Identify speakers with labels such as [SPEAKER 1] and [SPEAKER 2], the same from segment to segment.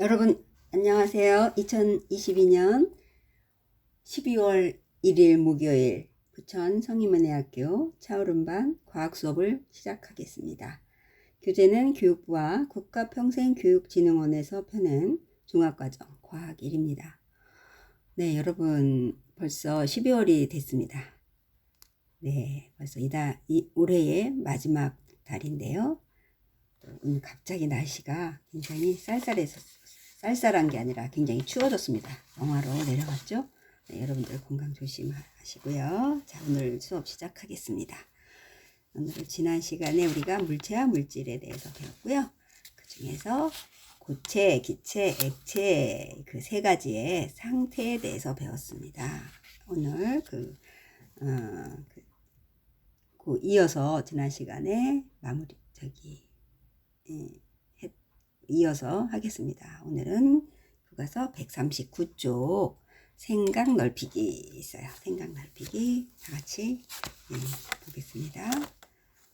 [SPEAKER 1] 여러분 안녕하세요. 2022년 12월 1일 목요일 부천 성인문예학교 차오름반 과학 수업을 시작하겠습니다. 교재는 교육부와 국가평생교육진흥원에서 펴낸 종합과정 과학 1입니다. 네, 여러분 벌써 12월이 됐습니다. 네, 벌써 올해의 마지막 달인데요. 오늘 갑자기 날씨가 굉장히 쌀쌀한 게 아니라 굉장히 추워졌습니다. 영하로 내려갔죠? 네, 여러분들 건강 조심하시고요. 자, 오늘 수업 시작하겠습니다. 오늘은 지난 시간에 우리가 물체와 물질에 대해서 배웠고요. 그 중에서 고체, 기체, 액체 그 세 가지의 상태에 대해서 배웠습니다. 오늘 이어서 지난 시간에 이어서 하겠습니다. 오늘은 교과서 139쪽 생각 넓히기 있어요. 생각 넓히기 다 같이 보겠습니다.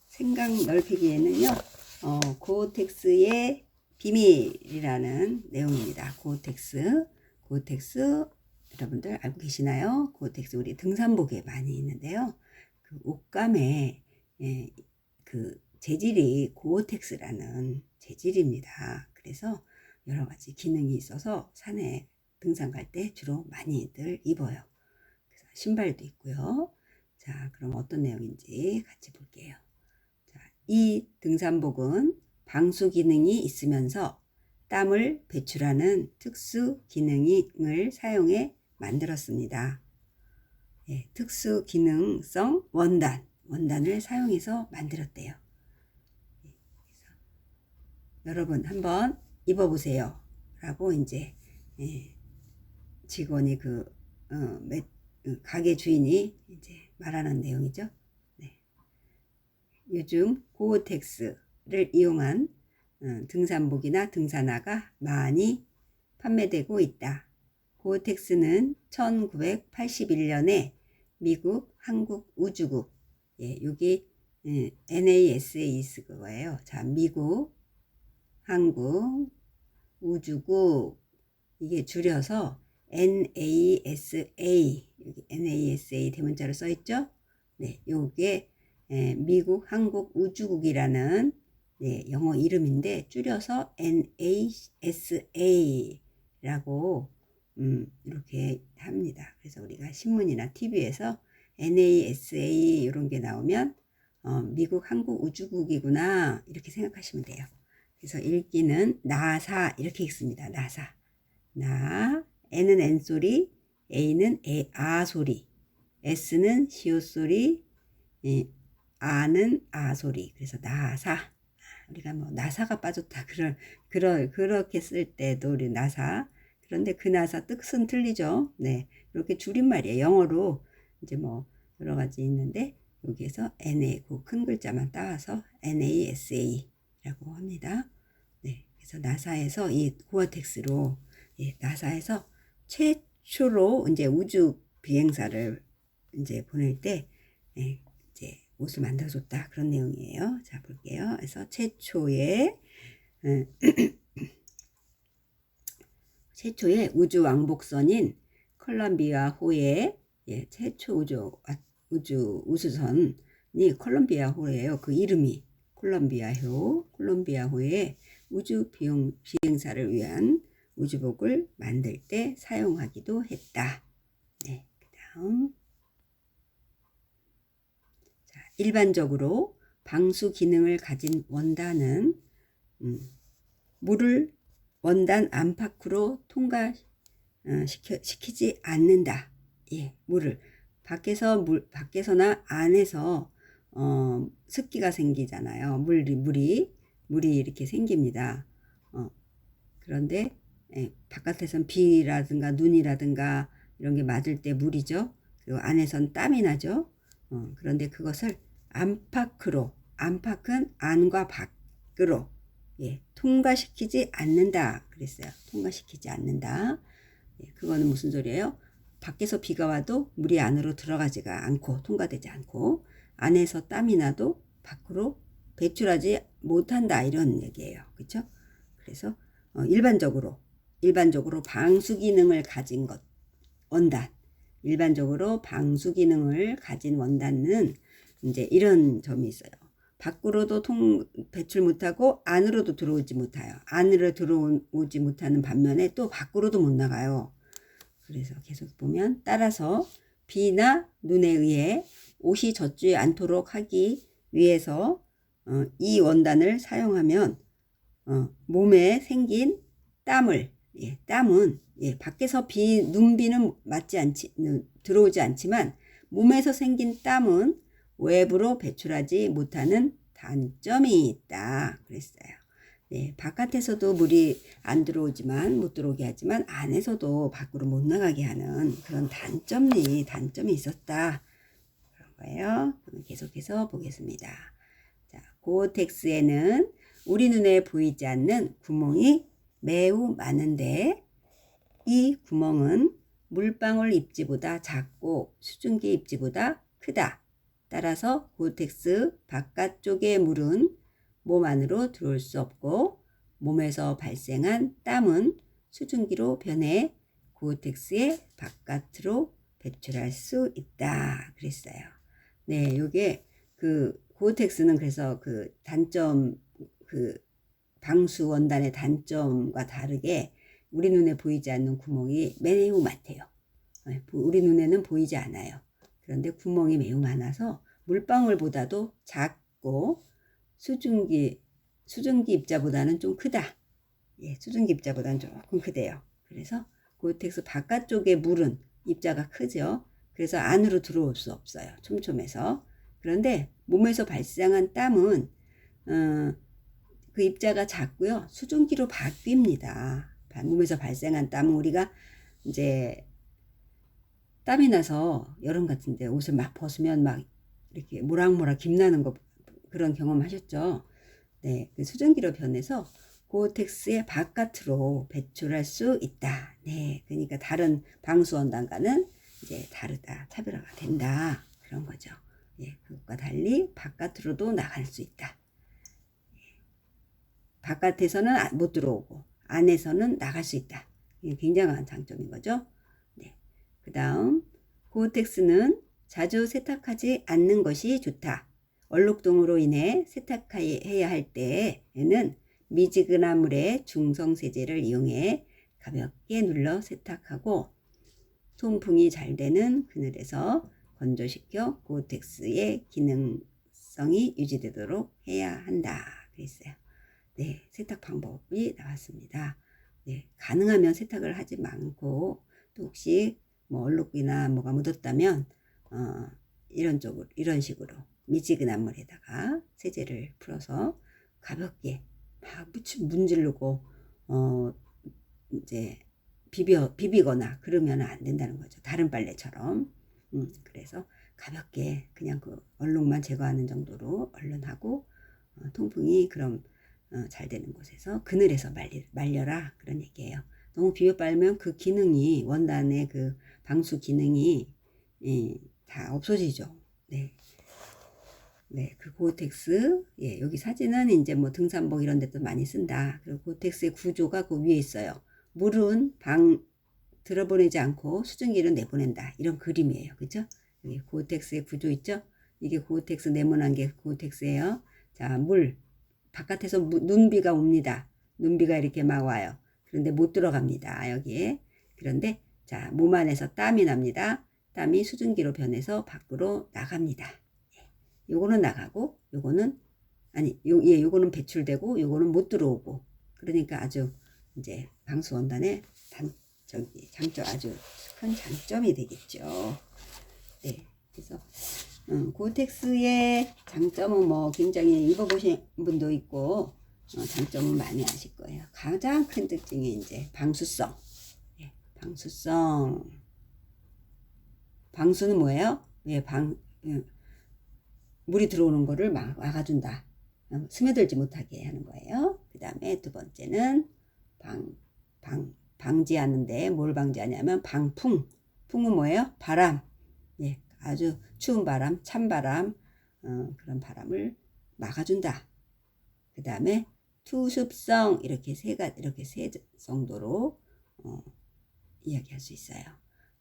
[SPEAKER 1] 생각 넓히기에는요, 고어텍스의 비밀이라는 내용입니다. 고어텍스 여러분들 알고 계시나요? 고어텍스 우리 등산복에 많이 있는데요. 그 옷감에 그 재질이 고어텍스라는 재질입니다. 그래서 여러 가지 기능이 있어서 산에 등산 갈 때 주로 많이들 입어요. 그래서 신발도 있고요. 자, 그럼 어떤 내용인지 같이 볼게요. 자, 이 등산복은 방수 기능이 있으면서 땀을 배출하는 특수 기능을 사용해 만들었습니다. 예, 특수 기능성 원단을 사용해서 만들었대요. 여러분 한번 입어보세요 라고 이제 직원이 가게 주인이 이제 말하는 내용이죠. 네. 요즘 고어텍스를 이용한 등산복이나 등산화가 많이 판매되고 있다. 고어텍스는 1981년에 미국 한국우주국, 여기 NASA 그거예요. 자, 미국 한국 우주국, 이게 줄여서 NASA, 여기 NASA 대문자로 써 있죠? 네, 요게 미국 한국 우주국이라는 영어 이름인데 줄여서 NASA라고 이렇게 합니다. 그래서 우리가 신문이나 TV에서 NASA 이런 게 나오면 미국 한국 우주국이구나 이렇게 생각하시면 돼요. 그래서 읽기는 나사 이렇게 읽습니다. 나사. N은 N 소리, A는 아 소리, S는 시오 소리, 아는 아 소리. 그래서 나사. 우리가 뭐 나사가 빠졌다 그렇게 쓸 때도 우리 나사. 그런데 그 나사 뜻은 틀리죠. 네, 이렇게 줄임말이에요. 영어로 이제 뭐 여러 가지 있는데 여기에서 NA 그 큰 글자만 따와서 NASA라고 합니다. 네, 그래서 나사에서 이 고어텍스로 나사에서 최초로 이제 우주 비행사를 이제 보낼 때 이제 옷을 만들어줬다 그런 내용이에요. 자, 볼게요. 그래서 최초의 우주 왕복선인 콜럼비아호의 최초 우주선이 콜럼비아호예요. 그 이름이 콜럼비아호의 우주 비행사를 위한 우주복을 만들 때 사용하기도 했다. 네, 그다음. 자, 일반적으로 방수 기능을 가진 원단은 물을 원단 안팎으로 시키지 않는다. 물을 밖에서나 안에서 습기가 생기잖아요. 물이 이렇게 생깁니다. 그런데 바깥에선 비라든가 눈이라든가 이런 게 맞을 때 물이죠. 그리고 안에선 땀이 나죠. 그런데 그것을 안팎은 안과 밖으로 통과시키지 않는다 그랬어요. 통과시키지 않는다. 그거는 무슨 소리예요? 밖에서 비가 와도 물이 안으로 들어가지가 않고 통과되지 않고 안에서 땀이 나도 밖으로 배출하지 못한다 이런 얘기예요. 그렇죠? 그래서 일반적으로 일반적으로 방수 기능을 가진 것, 원단. 일반적으로 방수 기능을 가진 원단은 이제 이런 점이 있어요. 밖으로도 배출 못하고 안으로도 들어오지 못해요. 안으로 들어오지 못하는 반면에 또 밖으로도 못 나가요. 그래서 계속 보면 따라서 비나 눈에 의해 옷이 젖지 않도록 하기 위해서 이 원단을 사용하면 몸에 생긴 땀을 땀은 밖에서 눈비는 들어오지 않지만 몸에서 생긴 땀은 외부로 배출하지 못하는 단점이 있다 그랬어요. 네, 바깥에서도 물이 안 들어오지만 못 들어오게 하지만 안에서도 밖으로 못 나가게 하는 그런 단점이 있었다 그런 거예요. 계속해서 보겠습니다. 자, 고어텍스에는 우리 눈에 보이지 않는 구멍이 매우 많은데 이 구멍은 물방울 입지보다 작고 수증기 입지보다 크다. 따라서 고어텍스 바깥쪽의 물은 몸 안으로 들어올 수 없고 몸에서 발생한 땀은 수증기로 변해 고어텍스의 바깥으로 배출할 수 있다 그랬어요. 네, 요게 그 고어텍스는 그래서 그 단점 그 방수 원단의 단점과 다르게 우리 눈에 보이지 않는 구멍이 매우 많대요. 우리 눈에는 보이지 않아요. 그런데 구멍이 매우 많아서 물방울보다도 작고 수증기 입자보다는 좀 크다. 수증기 입자보다는 조금 크대요. 그래서 고어텍스 바깥쪽의 물은 입자가 크죠. 그래서 안으로 들어올 수 없어요. 촘촘해서. 그런데 몸에서 발생한 땀은 그 입자가 작고요. 수증기로 바뀝니다. 몸에서 발생한 땀은 우리가 이제 땀이 나서 여름 같은데 옷을 막 벗으면 막 이렇게 모락모락 김나는 거 그런 경험 하셨죠? 네, 그 수증기로 변해서 고어텍스의 바깥으로 배출할 수 있다. 네, 그러니까 다른 방수원단과는 이제 다르다, 차별화가 된다 그런 거죠. 그것과 달리 바깥으로도 나갈 수 있다. 바깥에서는 못 들어오고 안에서는 나갈 수 있다. 이게 굉장한 장점인 거죠. 네. 그 다음 고어텍스는 자주 세탁하지 않는 것이 좋다. 얼룩동으로 인해 세탁해야 할 때에는 미지근한 물에 중성세제를 이용해 가볍게 눌러 세탁하고 통풍이 잘 되는 그늘에서 건조시켜 고어텍스의 기능성이 유지되도록 해야 한다. 그랬어요. 네, 세탁 방법이 나왔습니다. 네, 가능하면 세탁을 하지 않고 또 혹시 뭐 얼룩이나 뭐가 묻었다면 이런 식으로 미지근한 물에다가 세제를 풀어서 가볍게 막 문지르고 이제 비비거나 그러면 안 된다는 거죠. 다른 빨래처럼. 그래서 가볍게 그냥 그 얼룩만 제거하는 정도로 얼른 하고 통풍이 그럼 잘 되는 곳에서 그늘에서 말려라 그런 얘기예요. 너무 비벼 빨면 그 기능이 원단의 그 방수 기능이 다 없어지죠. 네. 네, 그 고어텍스 여기 사진은 이제 뭐 등산복 이런 데도 많이 쓴다. 그리고 고어텍스의 구조가 그 위에 있어요. 물은 들어보내지 않고 수증기를 내보낸다. 이런 그림이에요. 그죠? 여기 고어텍스의 구조 있죠? 이게 고어텍스 네모난 게 고어텍스예요. 자, 바깥에서 눈비가 옵니다. 눈비가 이렇게 막 와요. 그런데 못 들어갑니다. 여기에. 그런데 자, 몸 안에서 땀이 납니다. 땀이 수증기로 변해서 밖으로 나갑니다. 요거는 나가고 요거는 요거는 배출되고 요거는 못 들어오고 그러니까 아주 이제 방수원단의 장점 아주 큰 장점이 되겠죠. 네, 그래서 고어텍스의 장점은 뭐 굉장히 입어보신 분도 있고 장점은 많이 아실 거예요. 가장 큰 특징이 이제 방수성. 방수는 뭐예요? 물이 들어오는 거를 막아준다. 스며들지 못하게 하는 거예요. 그 다음에 두 번째는 방지하는데 뭘 방지하냐면 방풍. 풍은 뭐예요? 바람. 아주 추운 바람, 찬바람, 그런 바람을 막아준다. 그 다음에 투습성 이렇게 세 정도로 이야기할 수 있어요.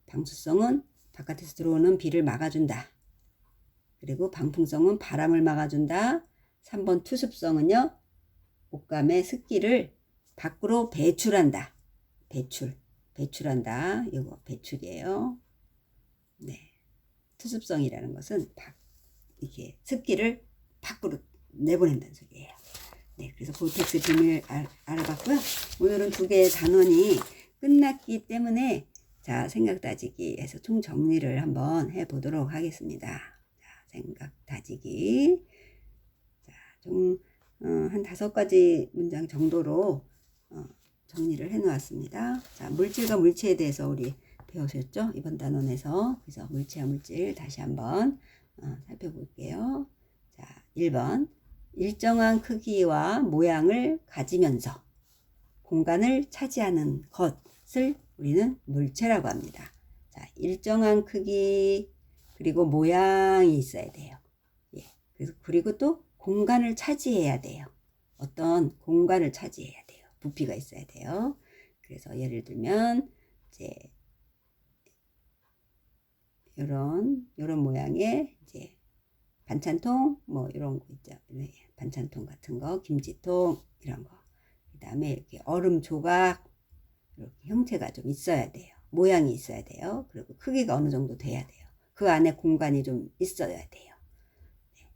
[SPEAKER 1] 방수성은 바깥에서 들어오는 비를 막아준다. 그리고 방풍성은 바람을 막아준다. 3번 투습성은요, 옷감의 습기를 밖으로 배출한다. 배출한다. 이거 배출이에요. 네. 투습성이라는 것은 이게 습기를 밖으로 내보낸다는 소리예요. 네, 그래서 볼텍스 비밀 알아봤고요. 오늘은 두 개의 단원이 끝났기 때문에 자, 생각 다지기에서 총 정리를 한번 해보도록 하겠습니다. 자, 생각 다지기. 자, 좀 한 5가지 문장 정도로 정리를 해 놓았습니다. 자, 물질과 물체에 대해서 우리 배우셨죠? 이번 단원에서. 그래서 물체와 물질 다시 한번 살펴볼게요. 자, 1번. 일정한 크기와 모양을 가지면서 공간을 차지하는 것을 우리는 물체라고 합니다. 자, 일정한 크기 그리고 모양이 있어야 돼요. 예. 그리고 또 공간을 차지해야 돼요. 어떤 공간을 차지해야 돼요. 부피가 있어야 돼요. 그래서 예를 들면 이제 요런 모양의 이제 반찬통 뭐 이런 거 있죠. 네, 반찬통 같은 거, 김치통 이런 거. 그다음에 이렇게 얼음 조각 이렇게 형태가 좀 있어야 돼요. 모양이 있어야 돼요. 그리고 크기가 어느 정도 돼야 돼요. 그 안에 공간이 좀 있어야 돼요. 네.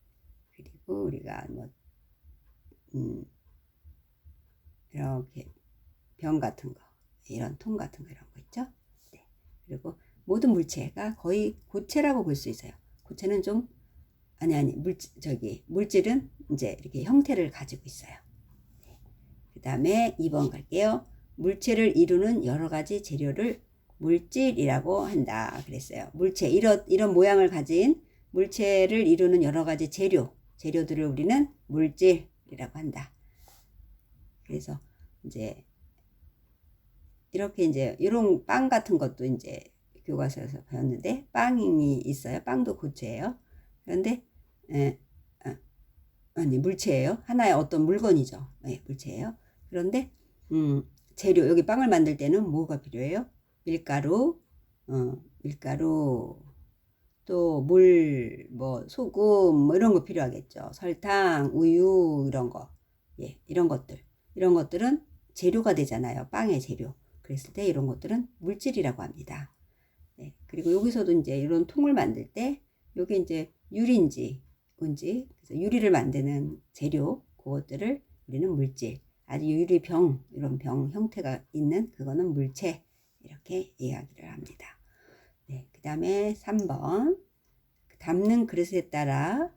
[SPEAKER 1] 그리고 우리가 뭐 이렇게 병 같은 거, 이런 통 같은 거 이런 거 있죠. 네. 그리고 모든 물체가 거의 고체라고 볼 수 있어요. 고체는 좀 물질은 이제 이렇게 형태를 가지고 있어요. 네. 그 다음에 2번 갈게요. 물체를 이루는 여러 가지 재료를 물질이라고 한다 그랬어요. 물체, 이런 모양을 가진 물체를 이루는 여러 가지 재료들을 우리는 물질이라고 한다. 그래서 이제 이렇게 이제 이런 빵 같은 것도 이제 교과서에서 배웠는데 빵이 있어요. 빵도 고체예요. 그런데 물체예요. 하나의 어떤 물건이죠. 네, 물체예요. 그런데 재료, 여기 빵을 만들 때는 뭐가 필요해요? 밀가루, 또 물, 뭐 소금, 뭐 이런 거 필요하겠죠. 설탕, 우유 이런 거, 예, 이런 것들은 재료가 되잖아요. 빵의 재료. 그랬을 때 이런 것들은 물질이라고 합니다. 네, 그리고 여기서도 이제 이런 통을 만들 때 여기 이제 유리인지 뭔지, 그래서 유리를 만드는 재료, 그것들을 우리는 물질, 아주 유리병, 이런 병 형태가 있는 그거는 물체, 이렇게 이야기를 합니다. 네, 그 다음에 3번. 담는 그릇에 따라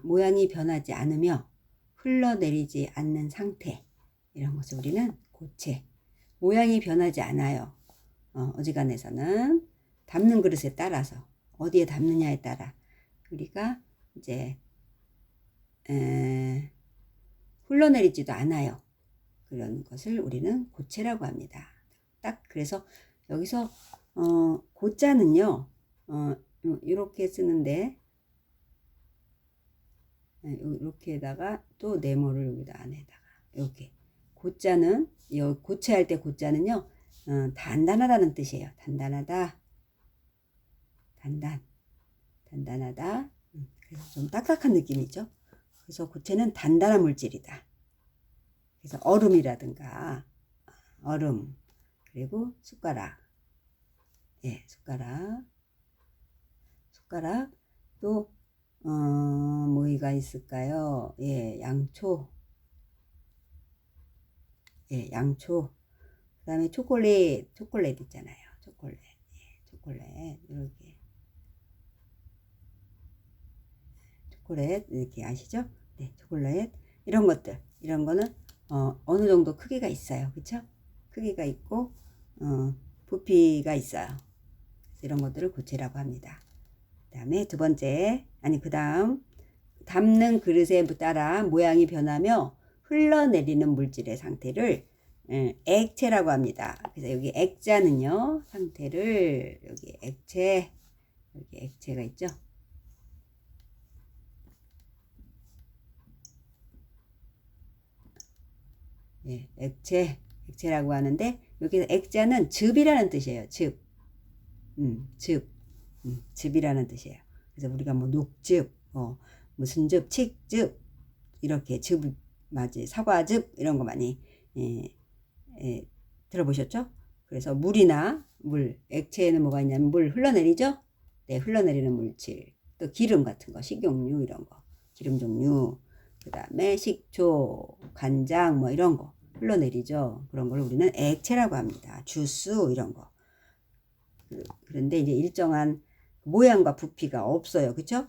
[SPEAKER 1] 모양이 변하지 않으며 흘러내리지 않는 상태, 이런 것을 우리는 고체. 모양이 변하지 않아요. 어지간해서는 담는 그릇에 따라서, 어디에 담느냐에 따라 우리가 이제 흘러내리지도 않아요. 그런 것을 우리는 고체라고 합니다. 딱 그래서 여기서 고자는요, 이렇게 쓰는데 이렇게다가 또 네모를 여기다 안에다가 이렇게 고자는, 고체할 때 고자는요, 단단하다는 뜻이에요. 단단하다. 그래서 좀 딱딱한 느낌이죠. 그래서 고체는 단단한 물질이다. 그래서 얼음이라든가 얼음, 그리고 숟가락, 예, 숟가락 또 뭐가 있을까요? 예, 양초, 예, 양초. 그다음에 초콜릿 있잖아요. 초콜릿, 예, 초콜릿 이렇게. 초콜릿 이렇게 아시죠? 네, 초콜릿 이런 거는 어느 정도 크기가 있어요. 그렇죠? 크기가 있고 부피가 있어요. 이런 것들을 고체라고 합니다. 그다음에 그다음 담는 그릇에 따라 모양이 변하며 흘러내리는 물질의 상태를 액체라고 합니다. 그래서 여기 액자는요, 상태를 여기 액체가 있죠. 예, 액체라고 하는데 여기서 액자는 즙이라는 뜻이에요. 즙. 즙. 즙이라는 뜻이에요. 그래서 우리가 뭐 녹즙, 무슨 즙, 칡즙, 이렇게 즙, 맞지? 사과즙, 이런 거 많이, 들어보셨죠? 그래서 물이나 액체에는 뭐가 있냐면 물 흘러내리죠? 네, 흘러내리는 물질. 또 기름 같은 거, 식용유 이런 거, 기름 종류. 그 다음에 식초, 간장 뭐 이런 거 흘러내리죠. 그런 걸 우리는 액체라고 합니다. 주스 이런 거. 그런데 이제 일정한 모양과 부피가 없어요. 그쵸?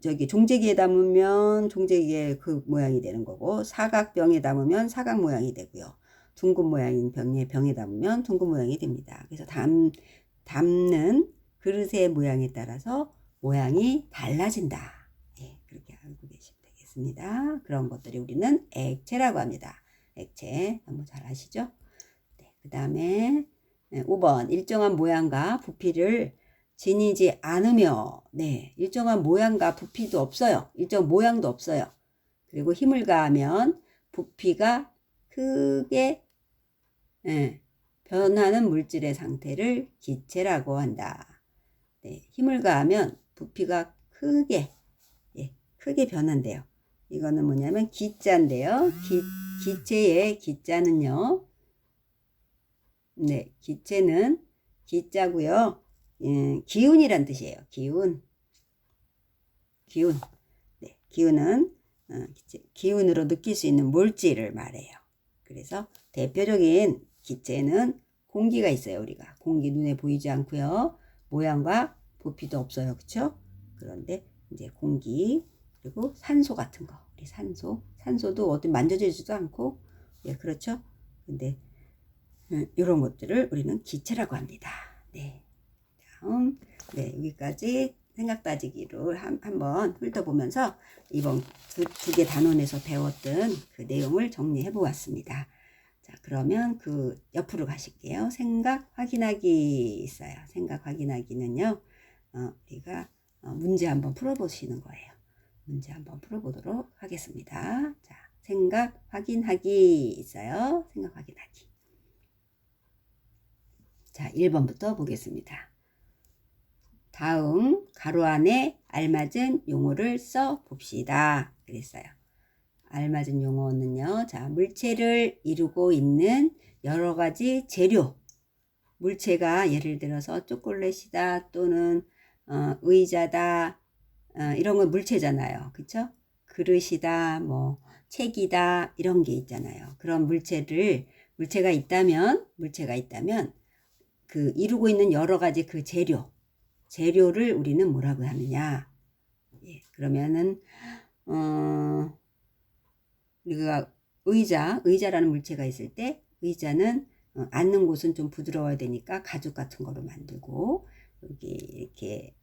[SPEAKER 1] 저기 종재기에 담으면 종재기에 그 모양이 되는 거고, 사각병에 담으면 사각 모양이 되고요. 둥근 모양인 병에 담으면 둥근 모양이 됩니다. 그래서 담는 그릇의 모양에 따라서 모양이 달라진다. 예, 그렇게 알고 계시면 되겠습니다. 그런 것들이 우리는 액체라고 합니다. 액체 너무 잘 아시죠? 네, 그 다음에 5번 일정한 모양과 부피를 지니지 않으며, 네, 일정한 모양과 부피도 없어요. 일정 모양도 없어요. 그리고 힘을 가하면 부피가 크게 변하는 물질의 상태를 기체라고 한다. 네, 힘을 가하면 부피가 크게 변한대요. 이거는 뭐냐면 기자인데요. 기체의 기자는요. 네, 기체는 기자고요. 기운이란 뜻이에요. 기운. 네, 기운은 기운으로 느낄 수 있는 물질을 말해요. 그래서 대표적인 기체는 공기가 있어요. 우리가 공기 눈에 보이지 않고요. 모양과 부피도 없어요. 그렇죠? 그런데 이제 공기, 그리고 산소 같은 거, 우리 산소도 어디 만져지지도 않고, 예, 그렇죠? 근데 이런 것들을 우리는 기체라고 합니다. 네. 다음, 네, 여기까지 생각 따지기를 한번 훑어보면서 이번 두 개 단원에서 배웠던 그 내용을 정리해 보았습니다. 자, 그러면 그 옆으로 가실게요. 생각 확인하기 있어요. 생각 확인하기는요, 우리가 문제 한번 풀어보시는 거예요. 문제 한번 풀어보도록 하겠습니다. 자, 생각 확인하기 있어요. 생각 확인하기. 자, 1번부터 보겠습니다. 다음 가로 안에 알맞은 용어를 써 봅시다. 그랬어요. 알맞은 용어는요. 자, 물체를 이루고 있는 여러 가지 재료. 물체가 예를 들어서 초콜릿이다 또는 의자다, 이런 건 물체잖아요. 그쵸? 그릇이다, 뭐 책이다, 이런 게 있잖아요. 그런 물체가 있다면 그 이루고 있는 여러 가지 그 재료를 우리는 뭐라고 하느냐? 예, 그러면은 우리가 의자라는 물체가 있을 때, 의자는 앉는 곳은 좀 부드러워야 되니까 가죽 같은 거로 만들고, 여기 이렇게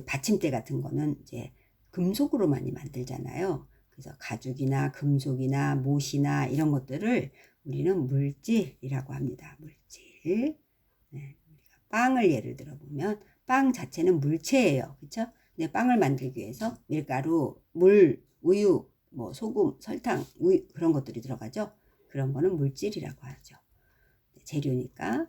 [SPEAKER 1] 받침대 같은 거는 이제 금속으로 많이 만들잖아요. 그래서 가죽이나 금속이나 못이나 이런 것들을 우리는 물질이라고 합니다. 물질. 네, 우리가 빵을 예를 들어 보면 빵 자체는 물체예요. 그렇죠? 근데 빵을 만들기 위해서 밀가루, 물, 우유, 뭐 소금, 설탕, 우유, 그런 것들이 들어가죠. 그런 거는 물질이라고 하죠. 재료니까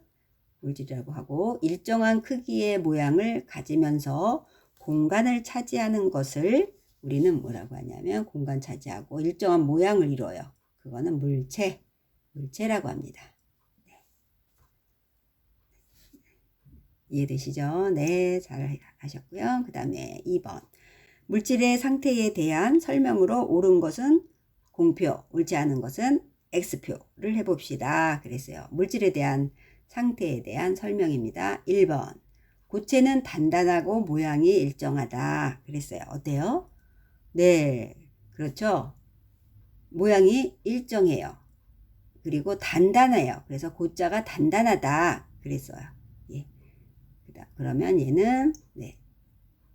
[SPEAKER 1] 물질이라고 하고, 일정한 크기의 모양을 가지면서 공간을 차지하는 것을 우리는 뭐라고 하냐면, 공간 차지하고 일정한 모양을 이뤄요. 그거는 물체라고 합니다. 네. 이해되시죠? 네, 잘 하셨고요. 그 다음에 2번. 물질의 상태에 대한 설명으로 옳은 것은 공표, 옳지 않은 것은 X표를 해봅시다. 그랬어요. 물질에 대한 상태에 대한 설명입니다. 1번. 고체는 단단하고 모양이 일정하다. 그랬어요. 어때요? 네, 그렇죠. 모양이 일정해요. 그리고 단단해요. 그래서 고자가 단단하다. 그랬어요. 예. 그러면 얘는, 네,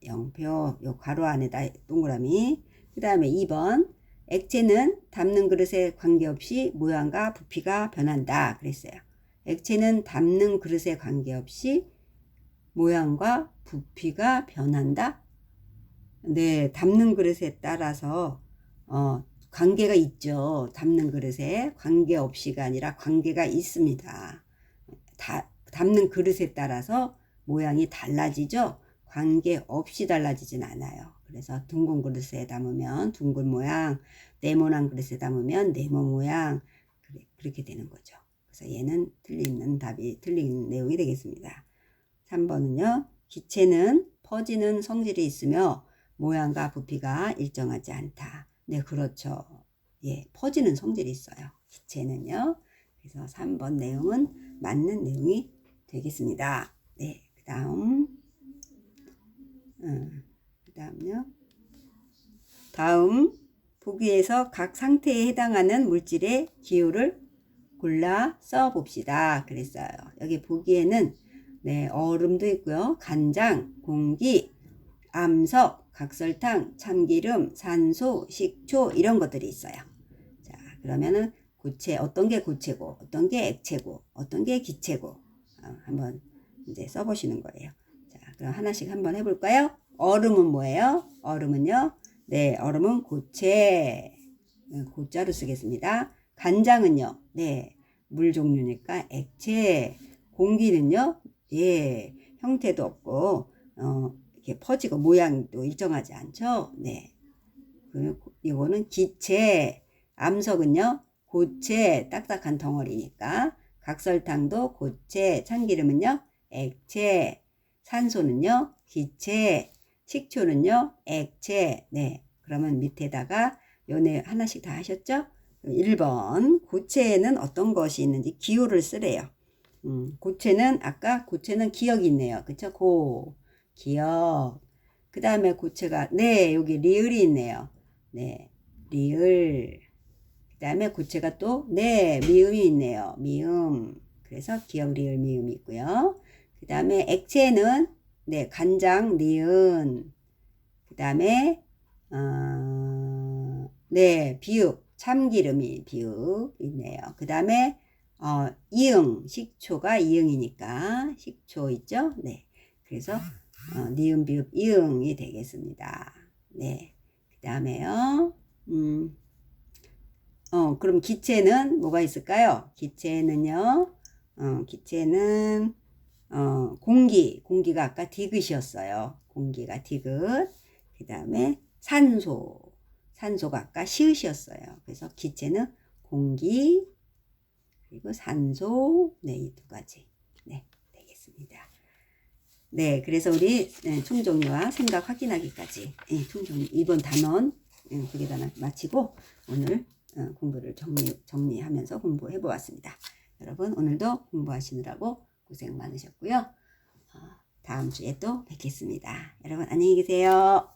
[SPEAKER 1] 0표, 요 괄호 안에다 동그라미. 그 다음에 2번. 액체는 담는 그릇에 관계없이 모양과 부피가 변한다. 그랬어요. 액체는 담는 그릇에 관계없이 모양과 부피가 변한다. 네, 담는 그릇에 따라서 관계가 있죠. 담는 그릇에 관계없이가 아니라 관계가 있습니다. 담는 그릇에 따라서 모양이 달라지죠. 관계없이 달라지진 않아요. 그래서 둥근 그릇에 담으면 둥근 모양, 네모난 그릇에 담으면 네모 모양, 그렇게 되는 거죠. 그래서 얘는 틀린 내용이 되겠습니다. 3번은요. 기체는 퍼지는 성질이 있으며 모양과 부피가 일정하지 않다. 네, 그렇죠. 예, 퍼지는 성질이 있어요. 기체는요. 그래서 3번 내용은 맞는 내용이 되겠습니다. 네, 그 다음요. 다음 보기에서 각 상태에 해당하는 물질의 기호를 골라 써봅시다. 그랬어요. 여기 보기에는 네, 얼음도 있고요. 간장, 공기, 암석, 각설탕, 참기름, 산소, 식초 이런 것들이 있어요. 자, 그러면은 어떤 게 고체고, 어떤 게 액체고, 어떤 게 기체고 한번 이제 써보시는 거예요. 자, 그럼 하나씩 한번 해볼까요? 얼음은 뭐예요? 얼음은요. 네, 얼음은 고체. 고자로 쓰겠습니다. 간장은요. 네, 물 종류니까 액체. 공기는요. 예, 형태도 없고 이렇게 퍼지고 모양도 일정하지 않죠. 네, 이거는 기체. 암석은요. 고체, 딱딱한 덩어리니까. 각설탕도 고체, 참기름은요. 액체. 산소는요. 기체. 식초는요. 액체. 네, 그러면 밑에다가 요네 하나씩 다 하셨죠? 1번 고체에는 어떤 것이 있는지 기호를 쓰래요. 고체는 아까 고체는 기억이 있네요. 그쵸? 기억. 그 다음에 고체가 네, 여기 리을이 있네요. 네, 리을. 그 다음에 고체가 또 네, 미음이 있네요. 미음. 그래서 기억, 리을, 미음이 있고요. 그 다음에 액체는 네, 간장, 니은. 그 다음에 네, 비읍, 참기름이 비읍 있네요. 그 다음에 이응, 식초가 이응이니까 식초 있죠? 네, 그래서 니은, 비읍, 이응이 되겠습니다. 네, 그 다음에요. 그럼 기체는 뭐가 있을까요? 기체는요. 기체는 공기가 아까 디귿이었어요. 공기가 디귿. 그 다음에 산소가 아까 시읒이었어요. 그래서 기체는 공기 그리고 산소, 네, 이 두 가지 네, 되겠습니다. 네, 그래서 우리 총정리와 생각 확인하기까지 총정리 2번 단원 그게 다 마치고 오늘 공부를 정리하면서 공부해 보았습니다. 여러분 오늘도 공부하시느라고 고생 많으셨고요. 다음 주에 또 뵙겠습니다. 여러분 안녕히 계세요.